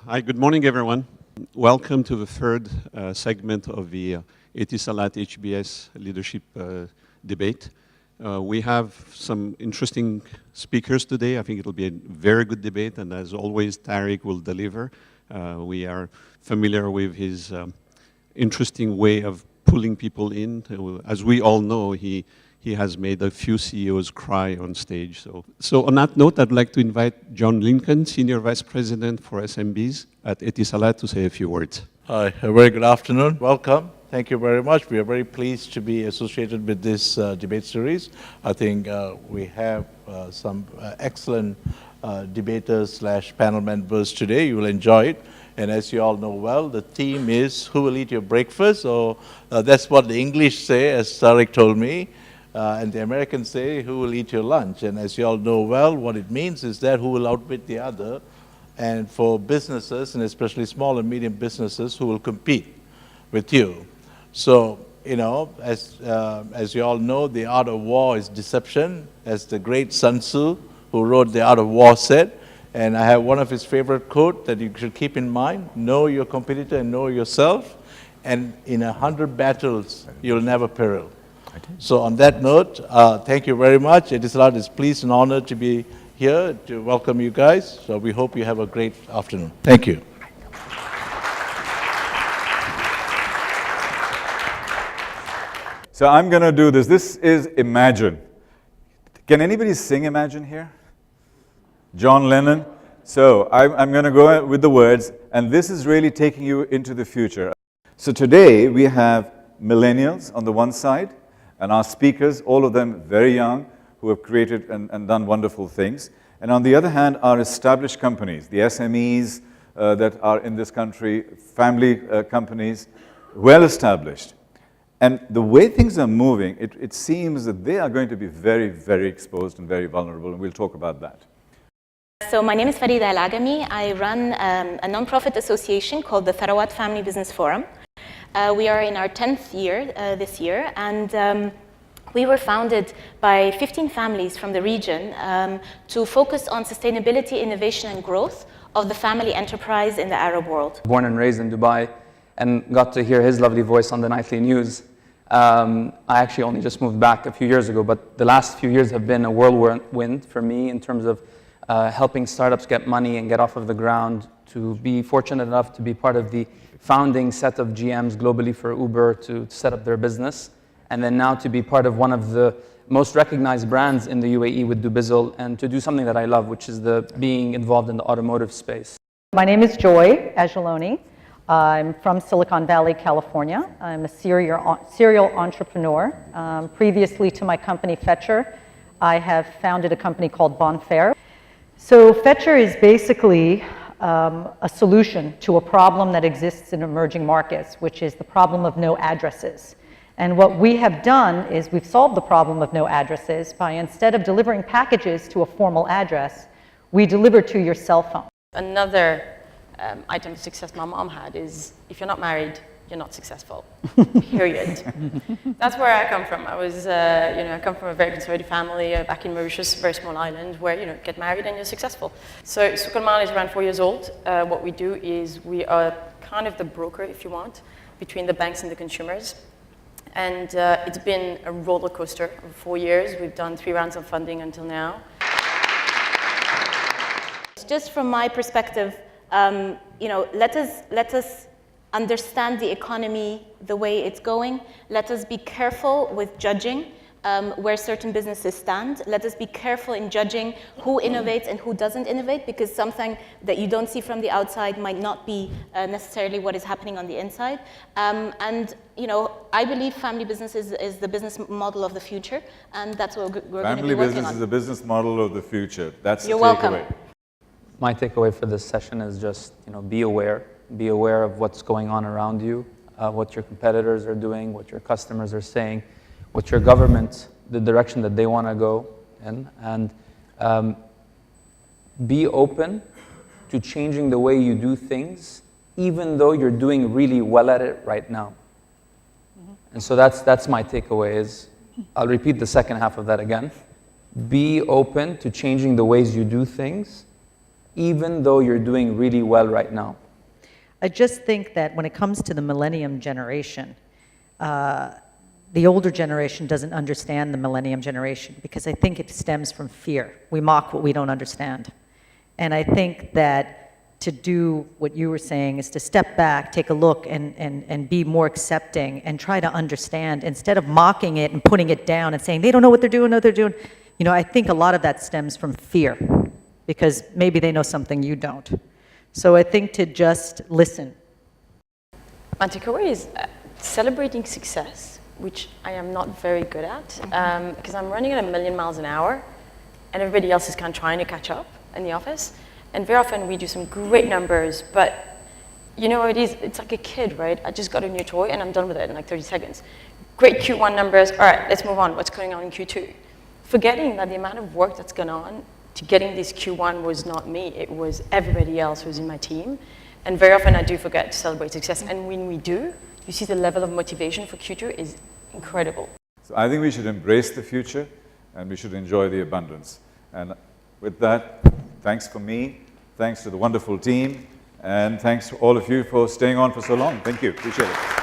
Hi, good morning, everyone. Welcome to the third segment of the Etisalat HBS leadership debate. We have some interesting speakers today. I think it'll be a very good debate, and as always, Tariq will deliver. We are familiar with his interesting way of pulling people in. As we all know, he has made a few CEOs cry on stage. So on that note, I'd like to invite John Lincoln, Senior Vice President for SMBs at Etisalat, to say a few words. Hi, a very good afternoon. Welcome. Thank you very much. We are very pleased to be associated with this debate series. I think we have some excellent debaters / panel members today. You will enjoy it. And as you all know well, the theme is who will eat your breakfast? So that's what the English say, as Tariq told me. And the Americans say, who will eat your lunch? And as you all know well, what it means is that who will outwit the other. And for businesses, and especially small and medium businesses, who will compete with you. So, you know, as you all know, the art of war is deception, as the great Sun Tzu, who wrote The Art of War, said. And I have one of his favorite quotes that you should keep in mind: know your competitor and know yourself, and in 100 battles, you'll never peril. So on that note, thank you very much. Etisalat is pleased and honored to be here to welcome you guys. So we hope you have a great afternoon. Thank you. So I'm going to do this. This is Imagine. Can anybody sing Imagine here? John Lennon? So I'm going to go with the words, and this is really taking you into the future. So today we have millennials on the one side, and our speakers, all of them very young, who have created and done wonderful things. And on the other hand, our established companies, the SMEs that are in this country, family companies, well established. And the way things are moving, it seems that they are going to be very, very exposed and very vulnerable, and we'll talk about that. So my name is Farida Al-Agami. I run a nonprofit association called the Tharawat Family Business Forum. We are in our 10th year this year, and we were founded by 15 families from the region to focus on sustainability, innovation, and growth of the family enterprise in the Arab world. Born and raised in Dubai, and got to hear his lovely voice on the nightly news. I actually only just moved back a few years ago, but the last few years have been a whirlwind for me in terms of helping startups get money and get off of the ground, to be fortunate enough to be part of the founding set of GMs globally for Uber to set up their business, and then now to be part of one of the most recognized brands in the UAE with Dubizzle, and to do something that I love, which is being involved in the automotive space. My name is Joy Ajaloni. I'm from Silicon Valley, California. I'm a serial entrepreneur. Previously to my company Fetcher, I have founded a company called Bonfair. So Fetcher is basically a solution to a problem that exists in emerging markets, which is the problem of no addresses. And what we have done is we've solved the problem of no addresses by, instead of delivering packages to a formal address, we deliver to your cell phone. Another item of success my mom had is, if you're not married, you're not successful, period. That's where I come from. I come from a very conservative family back in Mauritius, a very small island, where, get married and you're successful. So Sukalmal is around 4 years old. What we do is we are kind of the broker, if you want, between the banks and the consumers. And it's been a roller coaster of 4 years. We've done 3 rounds of funding until now. Just from my perspective, let us understand the economy the way it's going. Let us be careful with judging where certain businesses stand. Let us be careful in judging who innovates and who doesn't innovate, because something that you don't see from the outside might not be necessarily what is happening on the inside. I believe family business is the business model of the future, and that's what we're going to be working on. Family business is the business model of the future. That's the takeaway. You're welcome. My takeaway for this session is just, be aware. Be aware of what's going on around you, what your competitors are doing, what your customers are saying, what your government, the direction that they want to go in, and be open to changing the way you do things, even though you're doing really well at it right now. And so that's my takeaway is, I'll repeat the second half of that again. Be open to changing the ways you do things, even though you're doing really well right now? I just think that when it comes to the millennium generation, the older generation doesn't understand the millennium generation because I think it stems from fear. We mock what we don't understand. And I think that to do what you were saying is to step back, take a look, and be more accepting and try to understand instead of mocking it and putting it down and saying they don't know what they're doing, what they're doing. You know, I think a lot of that stems from fear because maybe they know something you don't. So I think to just listen. My takeaway is celebrating success, which I am not very good at because I'm running at 1,000,000 miles an hour and everybody else is kind of trying to catch up in the office. And very often we do some great numbers, but you know what it is? It's like a kid, right? I just got a new toy and I'm done with it in like 30 seconds. Great Q1 numbers, all right, let's move on. What's going on in Q2? Forgetting that the amount of work that's gone on to getting this Q1 was not me, it was everybody else who was in my team. And very often I do forget to celebrate success. And when we do, you see the level of motivation for Q2 is incredible. So I think we should embrace the future and we should enjoy the abundance. And with that, thanks for me, thanks to the wonderful team, and thanks to all of you for staying on for so long. Thank you, appreciate it.